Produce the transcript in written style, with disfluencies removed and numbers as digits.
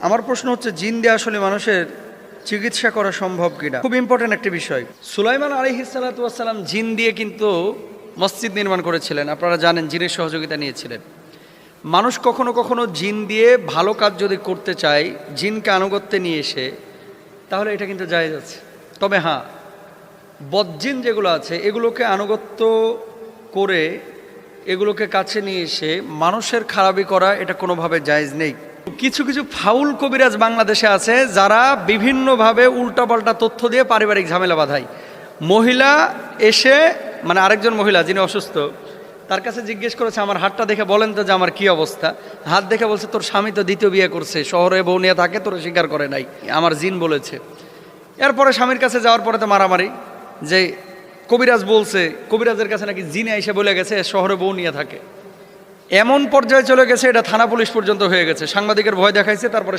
আমার প্রশ্ন হচ্ছে, জিন দিয়ে আসলে মানুষের চিকিৎসা করা সম্ভব কিনা? খুব ইম্পর্টেন্ট একটি বিষয়। সুলাইমান আলাইহিস সালাতু ওয়াস সালাম জিন দিয়ে কিন্তু মসজিদ নির্মাণ করেছিলেন। আপনারা জানেন, জিনের সহযোগিতা নিয়েছিলেন। মানুষ কখনো কখনো জিন দিয়ে ভালো কাজ যদি করতে চায়, জিনকে আনুগত্যে নিয়ে এসে, তাহলে এটা কিন্তু জায়েজ আছে। তবে হ্যাঁ, বদজিন যেগুলো আছে এগুলোকে আনুগত্য করে এগুলোকে কাছে নিয়ে এসে মানুষের খারাপি করা, এটা কোনোভাবে জায়েজ নেই। কিছু কিছু ফাউল কবিরাজ বাংলাদেশে আছে যারা বিভিন্নভাবে উল্টাপাল্টা তথ্য দিয়ে পারিবারিক ঝামেলা বাঁধায়। মহিলা এসে, মানে আরেকজন মহিলা যিনি অসুস্থ, তার কাছে জিজ্ঞেস করেছে, আমার হাতটা দেখে বলেন তো যে আমার কি অবস্থা। হাত দেখে বলছে, তোর স্বামী তো দ্বিতীয় বিয়ে করছে, শহরে বউ নিয়ে থাকে, তোর স্বীকার করে নাই, আমার জিন বলেছে। এরপরে স্বামীর কাছে যাওয়ার পরে তো মারামারি, যে কবিরাজ বলছে, কবিরাজের কাছে নাকি জিনে এসে বলে গেছে শহরে বউ নিয়ে থাকে। এমন পর্যায়ে চলে গেছে, এটা থানা পুলিশ পর্যন্ত হয়ে গেছে। সাংবাদিকের ভয় দেখাইছে, তারপরে